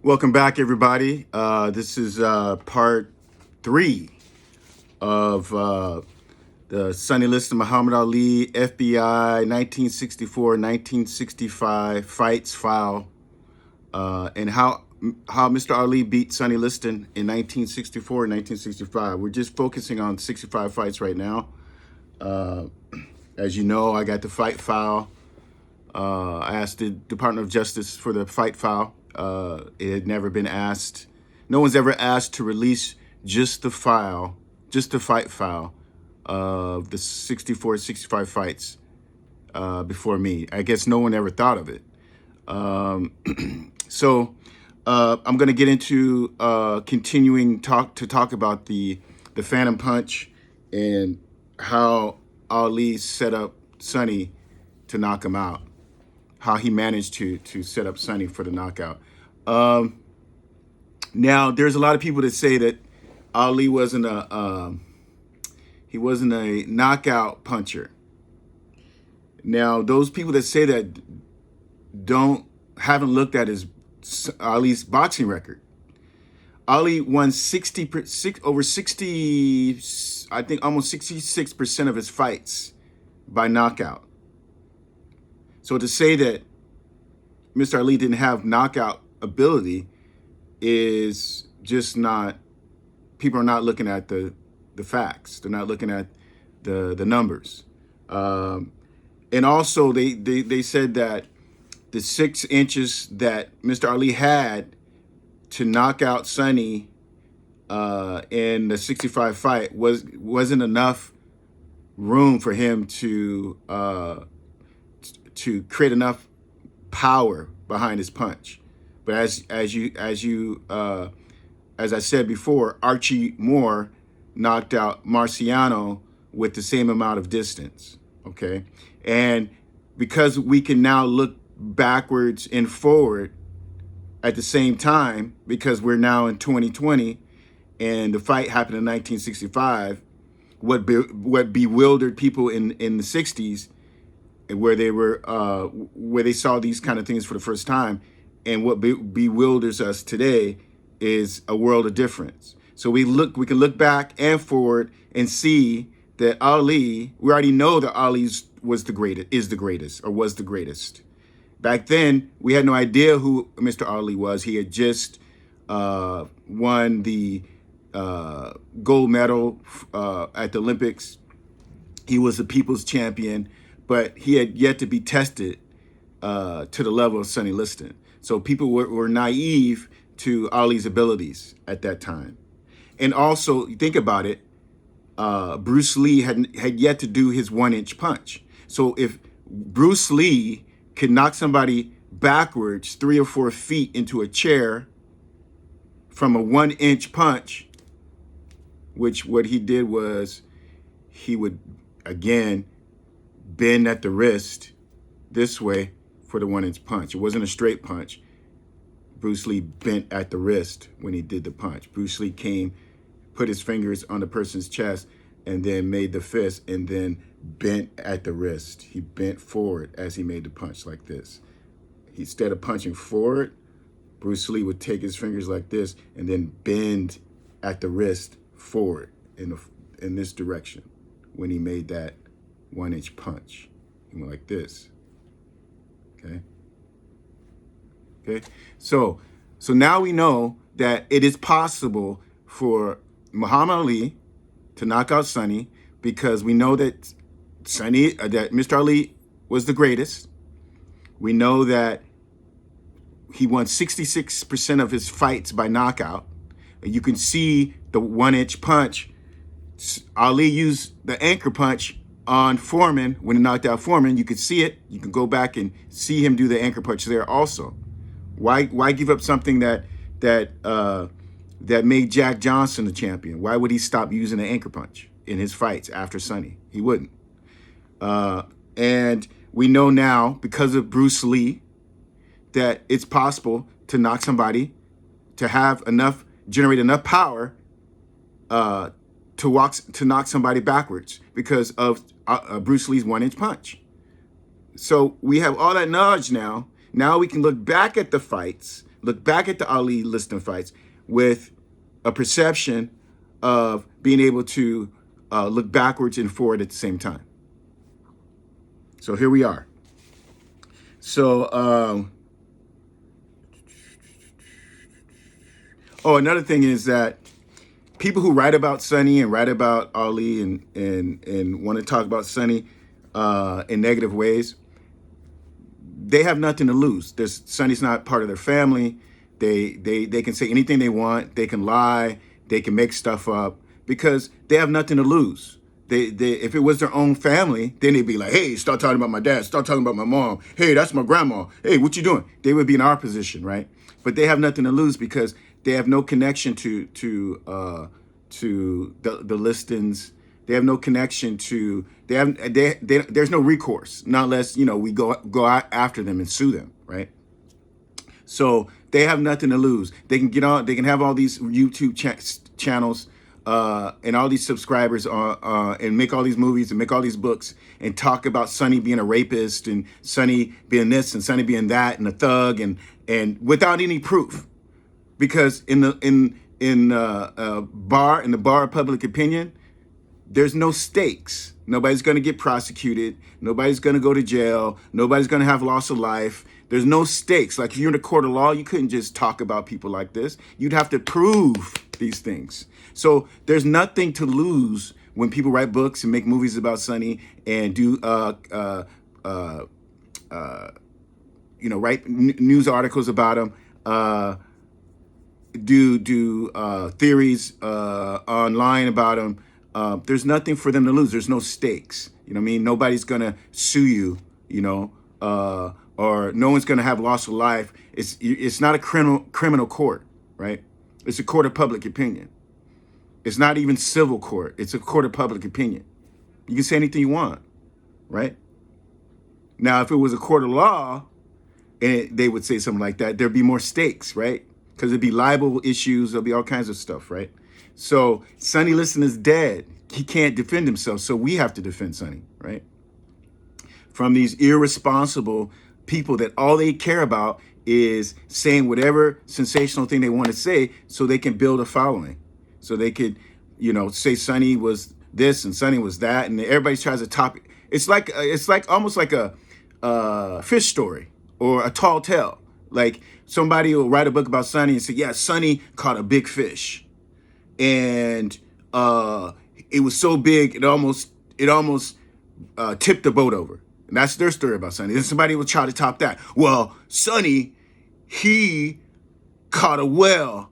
Welcome back, everybody. This is part 3 of the Sonny Liston Muhammad Ali FBI 1964-1965 fights file, and how Mr. Ali beat Sonny Liston in 1964 and 1965. We're just focusing on 65 fights right now. As you know, I got the fight file. I asked the Department of Justice for the fight file. It had never been asked. No one's ever asked to release just the file, just the fight file of the 64, 65 fights before me. I guess no one ever thought of it. So I'm going to get into continuing to talk about the Phantom Punch and how Ali set up Sonny to knock him out. How he managed to set up Sonny for the knockout. Now, there's a lot of people that say that Ali wasn't a knockout puncher. Now, those people that say that haven't looked at Ali's boxing record. Ali won over 60, I think almost 66% of his fights by knockout. So to say that Mr. Ali didn't have knockout ability is just not, people are not looking at the facts. They're not looking at the numbers. And also they said that the 6 inches that Mr. Ali had to knock out Sonny in the 65 fight wasn't enough room for him to create enough power behind his punch. But as I said before, Archie Moore knocked out Marciano with the same amount of distance. Okay, and because we can now look backwards and forward at the same time, because we're now in 2020 and the fight happened in 1965, what bewildered people in the 60s, where they saw these kind of things for the first time, and what bewilders us today is a world of difference. So we can look back and forward and see that Ali, we already know that Ali is the greatest. Back then, we had no idea who Mr. Ali was. He had just won the gold medal at the Olympics. He was the people's champion, but he had yet to be tested to the level of Sonny Liston. So people were naive to Ali's abilities at that time. And also, think about it, Bruce Lee had yet to do his 1-inch punch. So if Bruce Lee could knock somebody backwards 3 or 4 feet into a chair from a 1-inch punch, which what he did was he would, again, bend at the wrist this way for the 1-inch punch. It wasn't a straight punch. Bruce Lee bent at the wrist when he did the punch. Bruce Lee came, put his fingers on the person's chest, and then made the fist, and then bent at the wrist. He bent forward as he made the punch like this. Instead of punching forward, Bruce Lee would take his fingers like this and then bend at the wrist forward in this direction when he made that 1-inch punch. He went like this. Okay. So now we know that it is possible for Muhammad Ali to knock out Sonny, because we know that that Mr. Ali was the greatest. We know that he won 66% of his fights by knockout. You can see the 1-inch punch. Ali used the anchor punch on Foreman when he knocked out Foreman. You could see it. You can go back and see him do the anchor punch there also. Why give up something that made Jack Johnson the champion? Why would he stop using the anchor punch in his fights after Sonny? He wouldn't. And we know now, because of Bruce Lee, that it's possible to knock somebody, to generate enough power to knock somebody backwards because of Bruce Lee's 1-inch punch. So we have all that knowledge now. Now we can look back at the fights, look back at the Ali Liston fights with a perception of being able to look backwards and forward at the same time. So here we are. So, another thing is that people who write about Sonny and write about Ali and want to talk about Sonny in negative ways, they have nothing to lose. Sonny's not part of their family. They can say anything they want. They can lie. They can make stuff up because they have nothing to lose. If it was their own family, then they'd be like, hey, start talking about my dad. Start talking about my mom. Hey, that's my grandma. Hey, what you doing? They would be in our position, right? But they have nothing to lose because they have no connection to the Listons. They have no connection to. There's no recourse, not unless we go out after them and sue them, right? So they have nothing to lose. They can get on. They can have all these YouTube channels and all these subscribers and make all these movies and make all these books and talk about Sonny being a rapist and Sonny being this and Sonny being that and a thug and without any proof, because in the bar of public opinion, there's no stakes. Nobody's going to get prosecuted. Nobody's going to go to jail. Nobody's going to have loss of life. There's no stakes. Like if you're in a court of law, you couldn't just talk about people like this. You'd have to prove these things. So there's nothing to lose when people write books and make movies about Sonny and do write news articles about him, do theories online about him. There's nothing for them to lose. There's no stakes. You know what I mean? Nobody's gonna sue you. Or no one's gonna have loss of life. It's not a criminal court, right? It's a court of public opinion. It's not even civil court. It's a court of public opinion. You can say anything you want, right? Now, if it was a court of law and they would say something like that, there'd be more stakes, right? Because there'd be libel issues. There'll be all kinds of stuff, right? So Sonny Liston is dead. He can't defend himself. So we have to defend Sonny, right? From these irresponsible people that all they care about is saying whatever sensational thing they want to say so they can build a following. So they could, say Sonny was this and Sonny was that, and everybody tries to top it. It's like almost like a fish story or a tall tale. Like somebody will write a book about Sonny and say, yeah, Sonny caught a big fish, and it was so big it almost tipped the boat over. And that's their story about Sonny. Then somebody will try to top that. Well, Sonny, he caught a whale,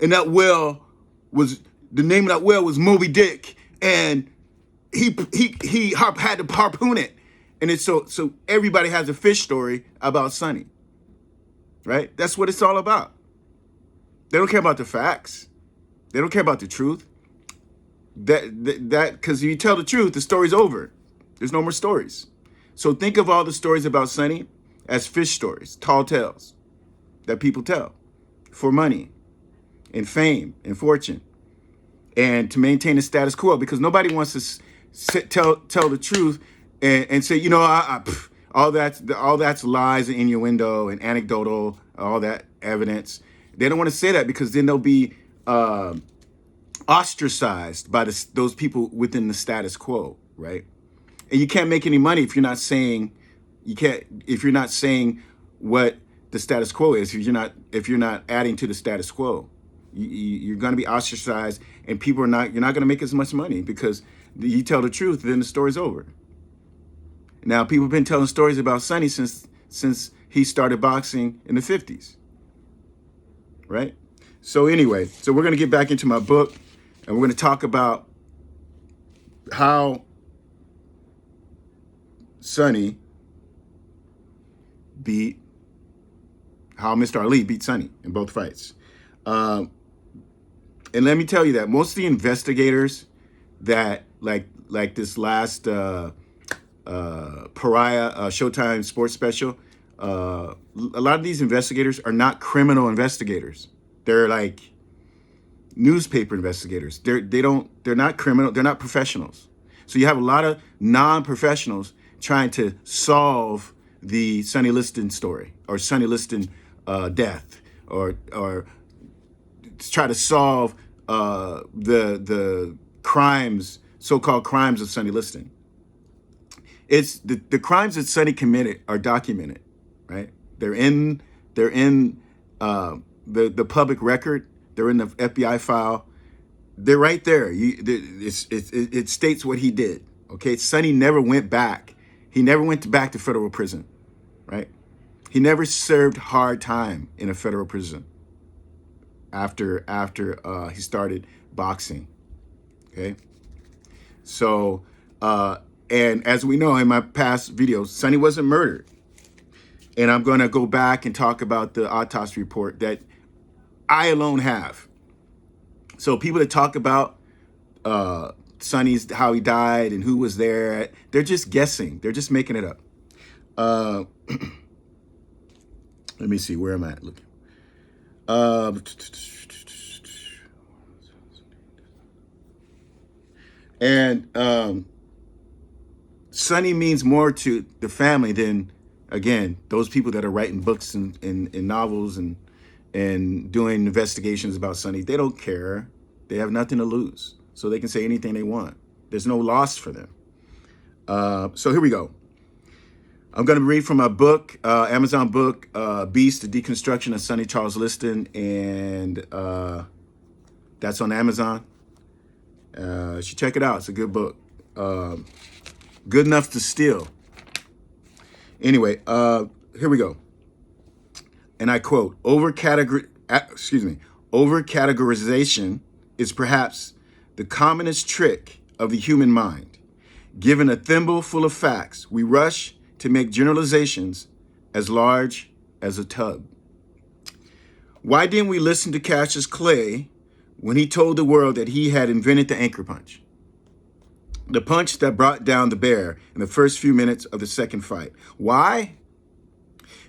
and that whale was, the name of that whale was Moby Dick, and he had to harpoon it. And it's so everybody has a fish story about Sonny, right? That's what it's all about. They don't care about the facts. They don't care about the truth. That because if you tell the truth, the story's over. There's no more stories. So think of all the stories about Sonny as fish stories, tall tales that people tell for money and fame and fortune and to maintain the status quo, because nobody wants to tell the truth and say, all that's lies and innuendo and anecdotal, all that evidence. They don't want to say that because then they'll be ostracized by those people within the status quo, right? And you can't make any money if you're not saying what the status quo is. If you're not adding to the status quo, you're going to be ostracized, and you're not going to make as much money because you tell the truth, then the story's over. Now, people have been telling stories about Sonny since he started boxing in the 50s, right? So anyway, we're going to get back into my book, and we're going to talk about how Sonny how Mr. Ali beat Sonny in both fights. And let me tell you that most of the investigators that like this last Pariah Showtime sports special, a lot of these investigators are not criminal investigators. They're like newspaper investigators. They're not criminal. They're not professionals. So you have a lot of non-professionals trying to solve the Sonny Liston story or Sonny Liston death or try to solve the crimes, so-called crimes of Sonny Liston. It's the crimes that Sonny committed are documented, right? They're in the public record. They're in the FBI file. They're right there. It states what he did. Okay, Sonny never went back. He never went back to federal prison, right? He never served hard time in a federal prison after he started boxing. Okay, so and as we know in my past videos, Sonny wasn't murdered. And I'm going to go back and talk about the autopsy report that I alone have. So people that talk about Sonny's, how he died and who was there, they're just guessing. They're just making it up. Let me see, where am I looking? And Sonny means more to the family than, again, those people that are writing books and novels and doing investigations about Sonny. They don't care. They have nothing to lose. So they can say anything they want. There's no loss for them. So here we go. I'm going to read from a book, Amazon book, Beast, The Deconstruction of Sonny Charles Liston. And that's on Amazon. You should check it out. It's a good book. Good enough to steal. Anyway, here we go. And I quote, over-categorization is perhaps the commonest trick of the human mind. Given a thimble full of facts, we rush to make generalizations as large as a tub. Why didn't we listen to Cassius Clay when he told the world that he had invented the anchor punch? The punch that brought down the bear in the first few minutes of the second fight. Why?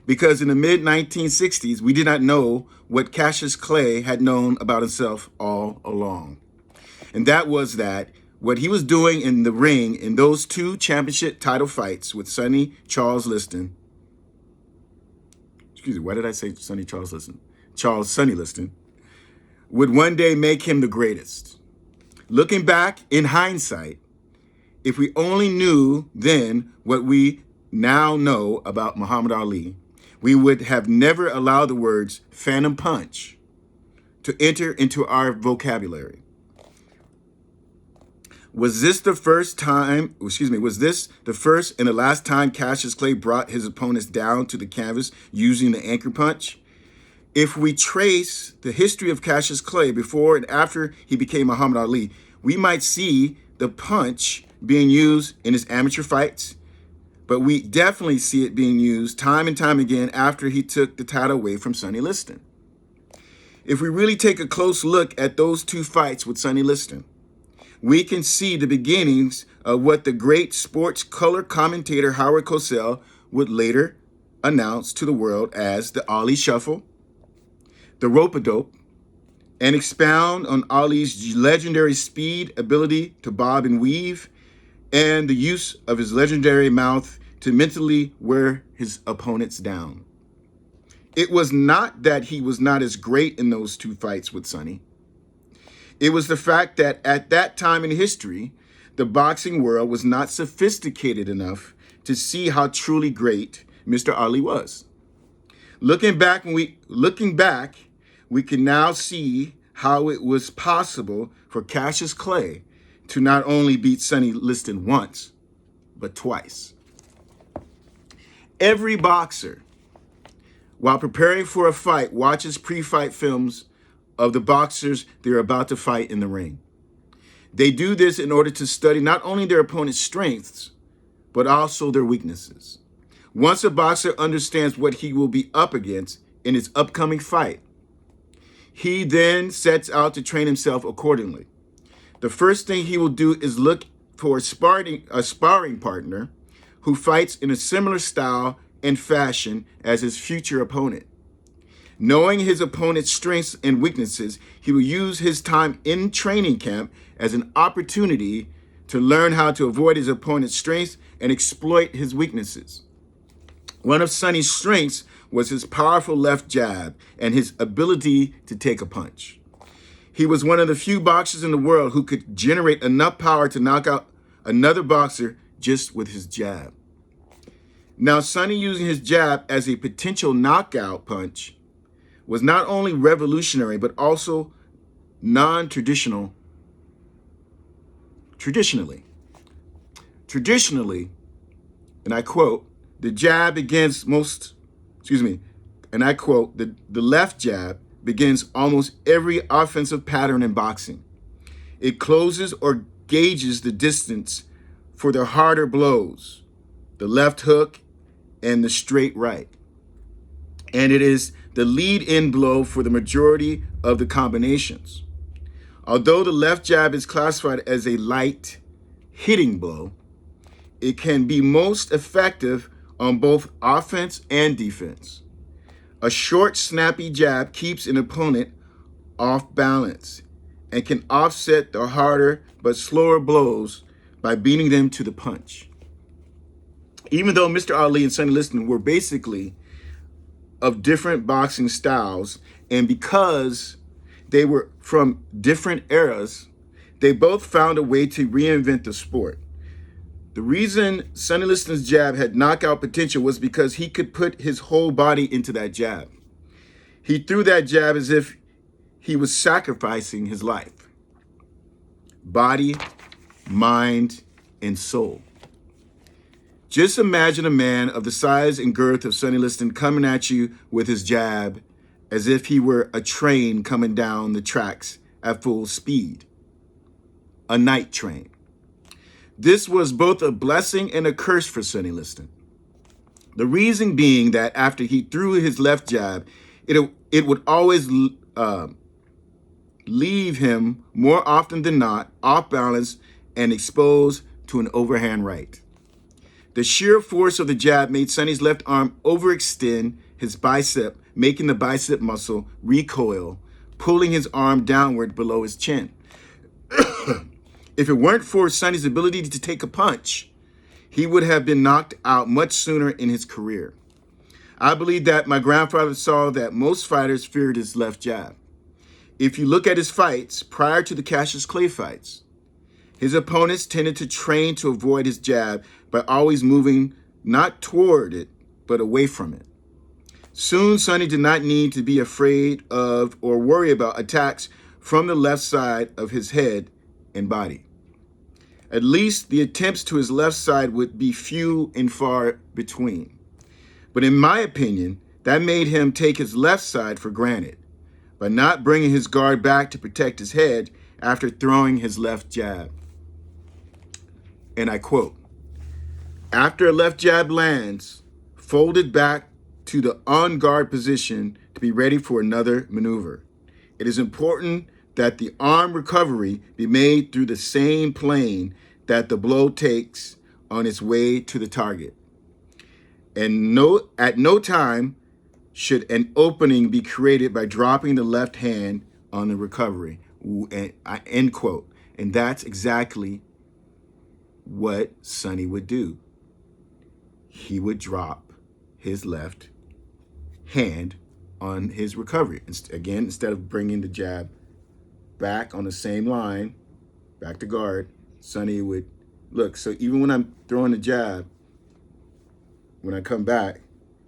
Because in the mid-1960s, we did not know what Cassius Clay had known about himself all along. And that was that what he was doing in the ring in those two championship title fights with Sonny Charles Liston. Excuse me, why did I say Sonny Charles Liston? Sonny Liston would one day make him the greatest. Looking back in hindsight, if we only knew then what we now know about Muhammad Ali, we would have never allowed the words phantom punch to enter into our vocabulary. Was this the first and the last time Cassius Clay brought his opponents down to the canvas using the anchor punch? If we trace the history of Cassius Clay before and after he became Muhammad Ali, we might see the punch being used in his amateur fights, but we definitely see it being used time and time again after he took the title away from Sonny Liston. If we really take a close look at those two fights with Sonny Liston, we can see the beginnings of what the great sports color commentator Howard Cosell would later announce to the world as the Ali Shuffle, the rope-a-dope, and expound on Ali's legendary speed, ability to bob and weave, and the use of his legendary mouth to mentally wear his opponents down. It was not that he was not as great in those two fights with Sonny. It was the fact that at that time in history, the boxing world was not sophisticated enough to see how truly great Mr. Ali was. Looking back, we can now see how it was possible for Cassius Clay to not only beat Sonny Liston once, but twice. Every boxer, while preparing for a fight, watches pre-fight films of the boxers they're about to fight in the ring. They do this in order to study not only their opponent's strengths, but also their weaknesses. Once a boxer understands what he will be up against in his upcoming fight, he then sets out to train himself accordingly. The first thing he will do is look for a sparring partner who fights in a similar style and fashion as his future opponent. Knowing his opponent's strengths and weaknesses, he will use his time in training camp as an opportunity to learn how to avoid his opponent's strengths and exploit his weaknesses. One of Sonny's strengths was his powerful left jab and his ability to take a punch. He was one of the few boxers in the world who could generate enough power to knock out another boxer just with his jab. Now, Sonny using his jab as a potential knockout punch was not only revolutionary, but also non-traditional. Traditionally, and I quote, the left jab begins almost every offensive pattern in boxing. It closes or gauges the distance for the harder blows, the left hook and the straight right. And it is the lead-in blow for the majority of the combinations. Although the left jab is classified as a light hitting blow, it can be most effective on both offense and defense. A short, snappy jab keeps an opponent off balance and can offset the harder but slower blows by beating them to the punch. Even though Mr. Ali and Sonny Liston were basically of different boxing styles, and because they were from different eras, they both found a way to reinvent the sport. The reason Sonny Liston's jab had knockout potential was because he could put his whole body into that jab. He threw that jab as if he was sacrificing his life. Body, mind, and soul. Just imagine a man of the size and girth of Sonny Liston coming at you with his jab as if he were a train coming down the tracks at full speed. A night train. This was both a blessing and a curse for Sonny Liston. The reason being that after he threw his left jab, it would always leave him more often than not off balance and exposed to an overhand right. The sheer force of the jab made Sonny's left arm overextend his bicep, making the bicep muscle recoil, pulling his arm downward below his chin. If it weren't for Sonny's ability to take a punch, he would have been knocked out much sooner in his career. I believe that my grandfather saw that most fighters feared his left jab. If you look at his fights prior to the Cassius Clay fights, his opponents tended to train to avoid his jab by always moving not toward it, but away from it. Soon, Sonny did not need to be afraid of or worry about attacks from the left side of his head and body. At least the attempts to his left side would be few and far between. But in my opinion, that made him take his left side for granted by not bringing his guard back to protect his head after throwing his left jab. And I quote, after a left jab lands, fold it back to the on guard position to be ready for another maneuver. It is important that the arm recovery be made through the same plane that the blow takes on its way to the target. And at no time should an opening be created by dropping the left hand on the recovery. End quote. And that's exactly what Sonny would do. He would drop his left hand on his recovery. Again, instead of bringing the jab back on the same line, back to guard, Sonny would look. So even when I'm throwing the jab, when I come back,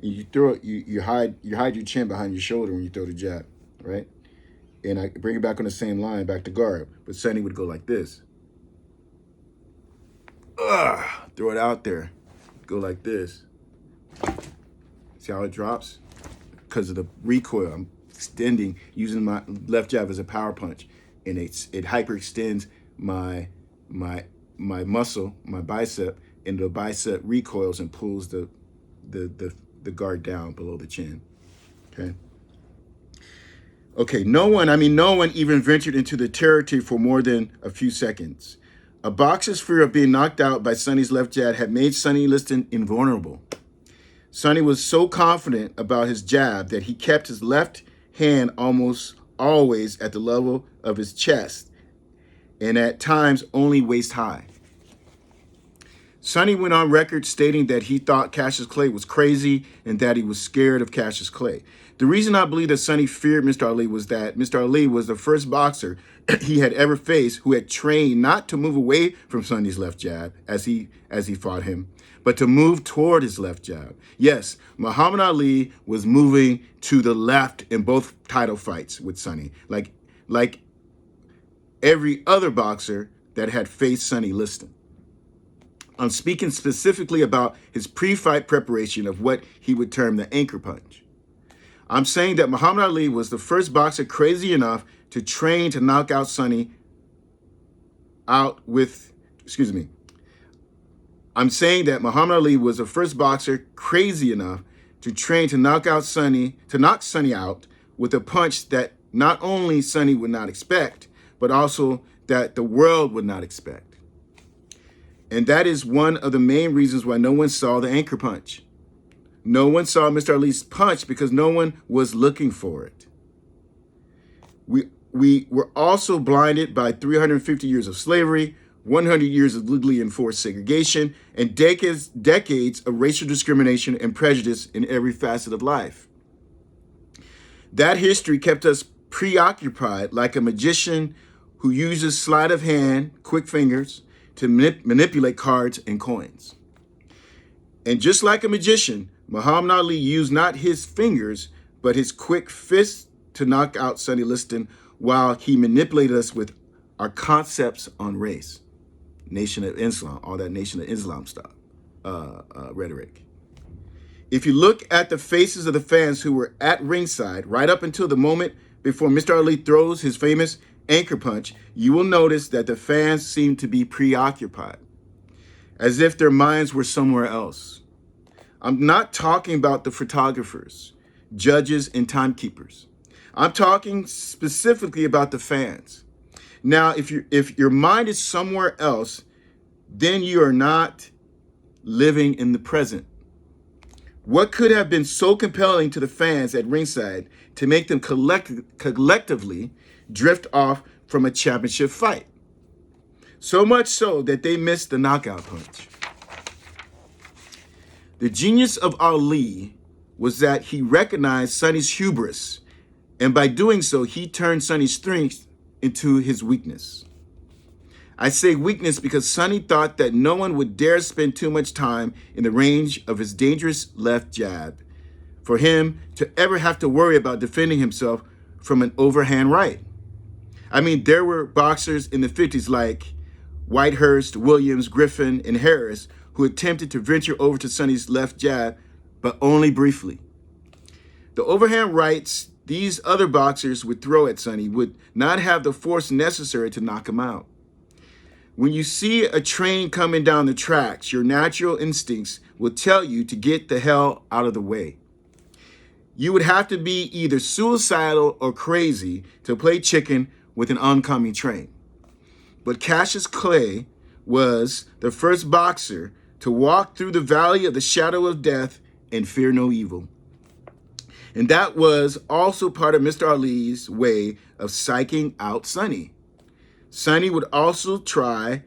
and you throw it, you hide your chin behind your shoulder when you throw the jab, right? And I bring it back on the same line, back to guard. But Sonny would go like this. Throw it out there. Go like this. See how it drops? Because of the recoil, I'm extending, using my left jab as a power punch, and it hyperextends my muscle, my bicep, and the bicep recoils and pulls the guard down below the chin. Okay, no one even ventured into the territory for more than a few seconds. A boxer's fear of being knocked out by Sonny's left jab had made Sonny Liston invulnerable. Sonny was so confident about his jab that he kept his left hand almost always at the level of his chest, and at times only waist high. Sonny went on record stating that he thought Cassius Clay was crazy and that he was scared of Cassius Clay. The reason I believe that Sonny feared Mr. Ali was that Mr. Ali was the first boxer he had ever faced who had trained not to move away from Sonny's left jab as he fought him, but to move toward his left jab. Yes, Muhammad Ali was moving to the left in both title fights with Sonny, like every other boxer that had faced Sonny Liston. I'm speaking specifically about his pre-fight preparation of what he would term the anchor punch. I'm saying that Muhammad Ali was the first boxer crazy enough to train to knock out Sonny out with, I'm saying that Muhammad Ali was the first boxer crazy enough to train to knock Sonny out with a punch that not only Sonny would not expect, but also that the world would not expect. And that is one of the main reasons why no one saw the anchor punch. No one saw Mr. Ali's punch because no one was looking for it. We were also blinded by 350 years of slavery, 100 years of legally enforced segregation, and decades of racial discrimination and prejudice in every facet of life. That history kept us preoccupied like a magician who uses sleight of hand, quick fingers, to manipulate cards and coins. And just like a magician, Muhammad Ali used not his fingers, but his quick fists to knock out Sonny Liston while he manipulated us with our concepts on race, Nation of Islam, all that Nation of Islam stuff, rhetoric. If you look at the faces of the fans who were at ringside right up until the moment before Mr. Ali throws his famous anchor punch, you will notice that the fans seem to be preoccupied, as if their minds were somewhere else. I'm not talking about the photographers, judges, and timekeepers. I'm talking specifically about the fans. Now, if your mind is somewhere else, then you are not living in the present. What could have been so compelling to the fans at ringside to make them collectively drift off from a championship fight? So much so that they missed the knockout punch. The genius of Ali was that he recognized Sonny's hubris, and by doing so, he turned Sonny's strength into his weakness. I say weakness because Sonny thought that no one would dare spend too much time in the range of his dangerous left jab for him to ever have to worry about defending himself from an overhand right. I mean, there were boxers in the 50s like Whitehurst, Williams, Griffin, and Harris who attempted to venture over to Sonny's left jab, but only briefly. The overhand rights these other boxers would throw at Sonny would not have the force necessary to knock him out. When you see a train coming down the tracks, your natural instincts will tell you to get the hell out of the way. You would have to be either suicidal or crazy to play chicken with an oncoming train. But Cassius Clay was the first boxer to walk through the valley of the shadow of death and fear no evil. And that was also part of Mr. Ali's way of psyching out Sonny. Sonny would also try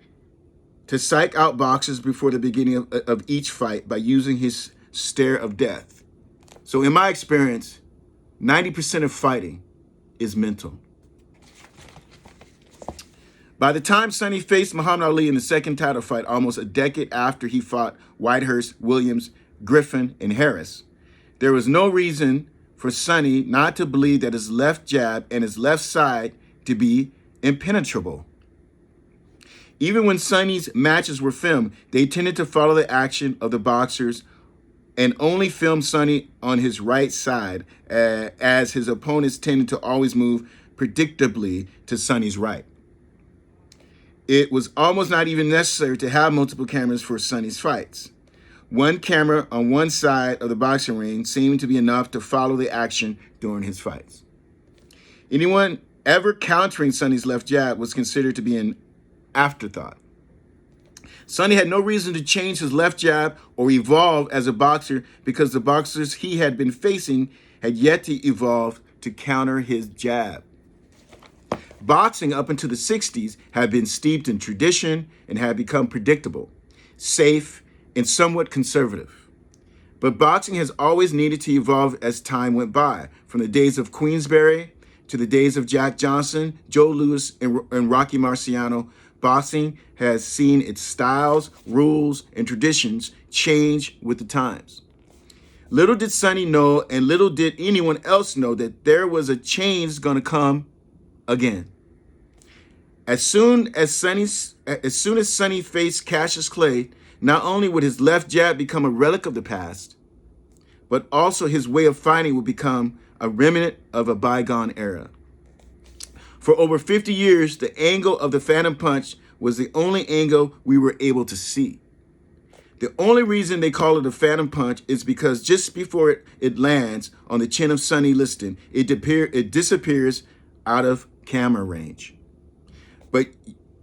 to psych out boxers before the beginning of each fight by using his stare of death. So in my experience, 90% of fighting is mental. By the time Sonny faced Muhammad Ali in the second title fight, almost a decade after he fought Whitehurst, Williams, Griffin, and Harris, there was no reason for Sonny not to believe that his left jab and his left side to be impenetrable. Even when Sonny's matches were filmed, they tended to follow the action of the boxers and only film Sonny on his right side, as his opponents tended to always move predictably to Sonny's right. It was almost not even necessary to have multiple cameras for Sonny's fights. One camera on one side of the boxing ring seemed to be enough to follow the action during his fights. Anyone ever countering Sonny's left jab was considered to be an afterthought. Sonny had no reason to change his left jab or evolve as a boxer because the boxers he had been facing had yet to evolve to counter his jab. Boxing up into the 60s had been steeped in tradition and had become predictable. safe, and somewhat conservative. But boxing has always needed to evolve as time went by, from the days of Queensberry to the days of Jack Johnson, Joe Louis, and Rocky Marciano. Boxing has seen its styles, rules, and traditions change with the times. Little did Sonny know, and little did anyone else know, that there was a change going to come again. As soon as Sonny faced Cassius Clay, not only would his left jab become a relic of the past, but also his way of fighting would become a remnant of a bygone era. For over 50 years, the angle of the Phantom Punch was the only angle we were able to see. The only reason they call it a Phantom Punch is because just before it lands on the chin of Sonny Liston, it disappears out of camera range.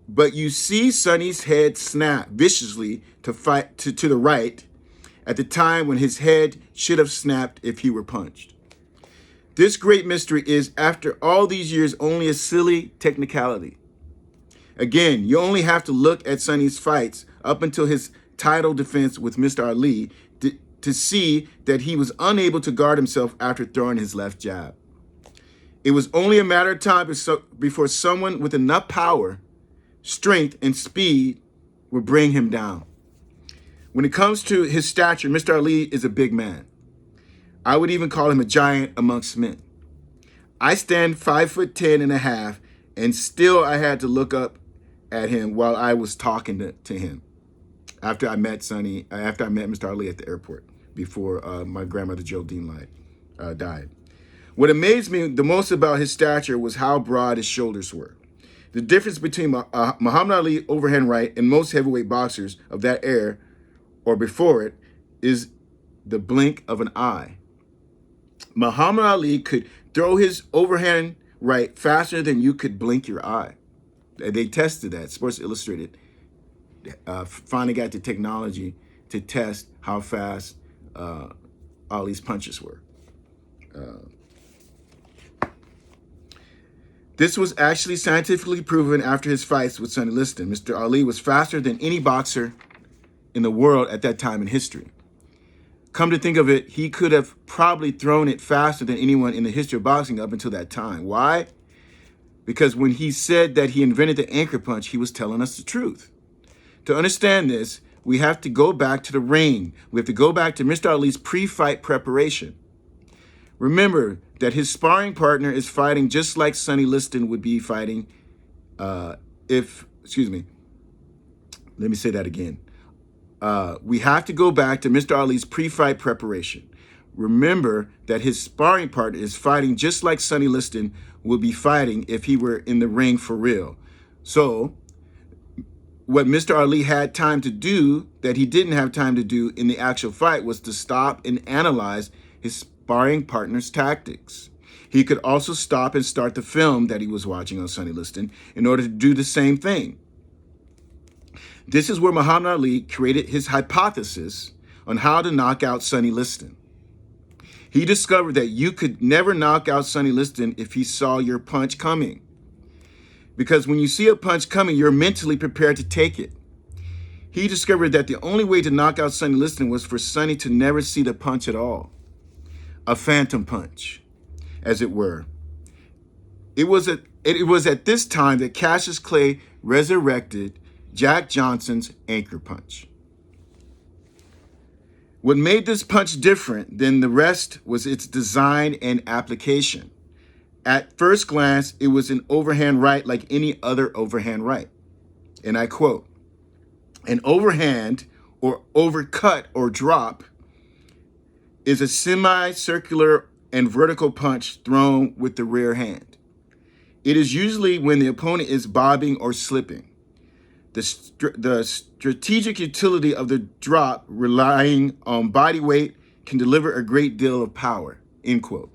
But you see Sonny's head snap viciously to the right at the time when his head should have snapped if he were punched. This great mystery is, after all these years, only a silly technicality. Again, you only have to look at Sonny's fights up until his title defense with Mr. Ali to see that he was unable to guard himself after throwing his left jab. It was only a matter of time before someone with enough power, strength, and speed would bring him down. When it comes to his stature, Mr. Ali is a big man. I would even call him a giant amongst men. I stand 5'10.5", and still I had to look up at him while I was talking to him after I met Mr. Ali at the airport before my grandmother Geraldine died. What amazed me the most about his stature was how broad his shoulders were. The difference between Muhammad Ali overhand right and most heavyweight boxers of that era or before it is the blink of an eye. Muhammad Ali could throw his overhand right faster than you could blink your eye. They tested that. Sports Illustrated finally got the technology to test how fast Ali's punches were. This was actually scientifically proven after his fights with Sonny Liston. Mr. Ali was faster than any boxer in the world at that time in history. Come to think of it, he could have probably thrown it faster than anyone in the history of boxing up until that time. Why? Because when he said that he invented the anchor punch, he was telling us the truth. To understand this, we have to go back to the ring. We have to go back to Mr. Ali's pre-fight preparation. Remember that his sparring partner is fighting just like Sonny Liston would be fighting let me say that again. We have to go back to Mr. Ali's pre-fight preparation. Remember that his sparring partner is fighting just like Sonny Liston would be fighting if he were in the ring for real. So what Mr. Ali had time to do that he didn't have time to do in the actual fight was to stop and analyze his sparring partner's tactics. He could also stop and start the film that he was watching on Sonny Liston in order to do the same thing. This is where Muhammad Ali created his hypothesis on how to knock out Sonny Liston. He discovered that you could never knock out Sonny Liston if he saw your punch coming. Because when you see a punch coming, you're mentally prepared to take it. He discovered that the only way to knock out Sonny Liston was for Sonny to never see the punch at all. A phantom punch, as it were. It was at this time that Cassius Clay resurrected Jack Johnson's anchor punch. What made this punch different than the rest was its design and application. At first glance, it was an overhand right like any other overhand right. And I quote, "An overhand or overcut or drop is a semicircular and vertical punch thrown with the rear hand. It is usually when the opponent is bobbing or slipping. The strategic utility of the drop relying on body weight can deliver a great deal of power," end quote.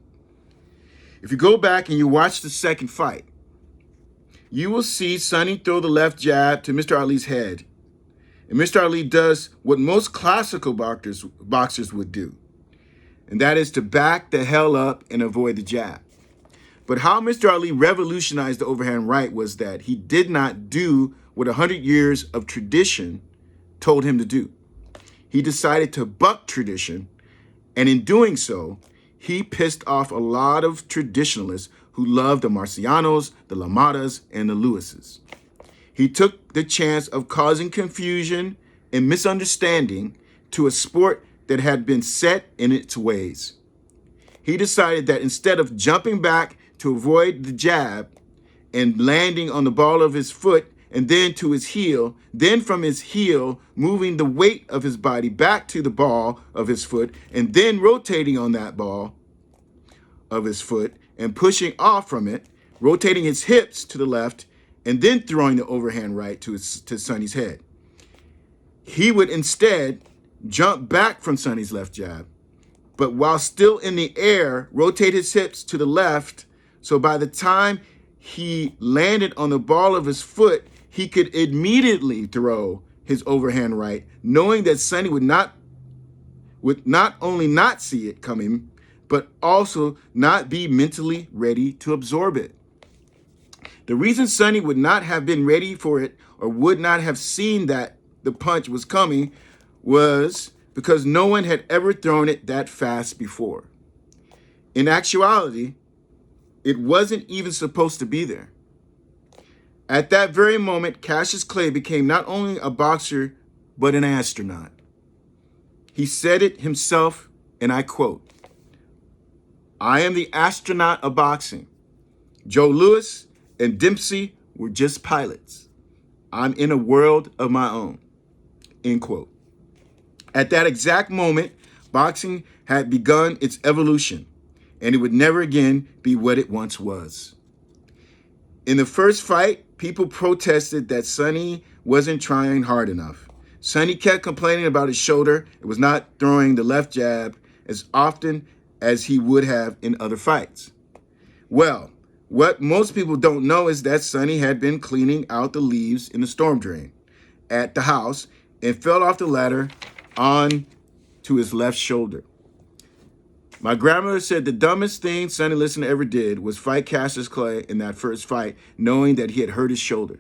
If you go back and you watch the second fight, you will see Sonny throw the left jab to Mr. Ali's head. And Mr. Ali does what most classical boxers would do, and that is to back the hell up and avoid the jab. But how Mr. Ali revolutionized the overhand right was that he did not do what 100 years of tradition told him to do. He decided to buck tradition, and in doing so, he pissed off a lot of traditionalists who loved the Marcianos, the Lamadas, and the Lewises. He took the chance of causing confusion and misunderstanding to a sport that had been set in its ways. He decided that instead of jumping back to avoid the jab and landing on the ball of his foot and then to his heel, then from his heel, moving the weight of his body back to the ball of his foot, and then rotating on that ball of his foot and pushing off from it, rotating his hips to the left, and then throwing the overhand right to Sonny's head. He would instead jump back from Sonny's left jab, but while still in the air, rotate his hips to the left, so by the time he landed on the ball of his foot, he could immediately throw his overhand right, knowing that Sonny would not only not see it coming, but also not be mentally ready to absorb it. The reason Sonny would not have been ready for it or would not have seen that the punch was coming was because no one had ever thrown it that fast before. In actuality, it wasn't even supposed to be there. At that very moment, Cassius Clay became not only a boxer, but an astronaut. He said it himself, and I quote, "I am the astronaut of boxing. Joe Louis and Dempsey were just pilots. I'm in a world of my own," end quote. At that exact moment, boxing had begun its evolution, and it would never again be what it once was. In the first fight, people protested that Sonny wasn't trying hard enough. Sonny kept complaining about his shoulder and was not throwing the left jab as often as he would have in other fights. Well, what most people don't know is that Sonny had been cleaning out the leaves in the storm drain at the house and fell off the ladder on to his left shoulder. My grandmother said the dumbest thing Sonny Liston ever did was fight Cassius Clay in that first fight, knowing that he had hurt his shoulder.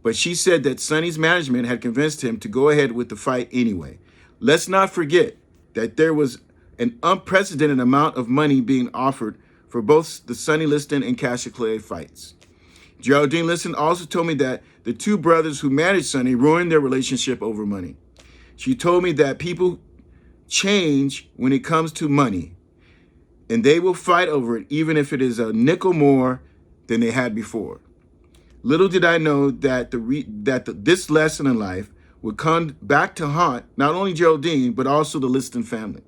But she said that Sonny's management had convinced him to go ahead with the fight anyway. Let's not forget that there was an unprecedented amount of money being offered for both the Sonny Liston and Cassius Clay fights. Geraldine Liston also told me that the two brothers who managed Sonny ruined their relationship over money. She told me that people change when it comes to money, and they will fight over it even if it is a nickel more than they had before. Little did I know that this lesson in life would come back to haunt not only Geraldine, but also the Liston family.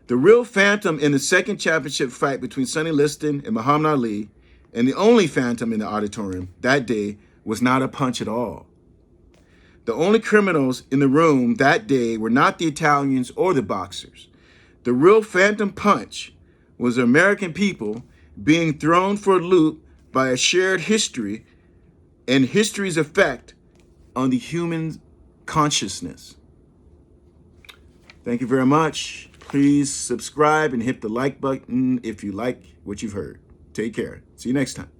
The real phantom in the second championship fight between Sonny Liston and Muhammad Ali, and the only phantom in the auditorium that day, was not a punch at all. The only criminals in the room that day were not the Italians or the boxers. The real phantom punch was the American people being thrown for a loop by a shared history and history's effect on the human consciousness. Thank you very much. Please subscribe and hit the like button if you like what you've heard. Take care. See you next time.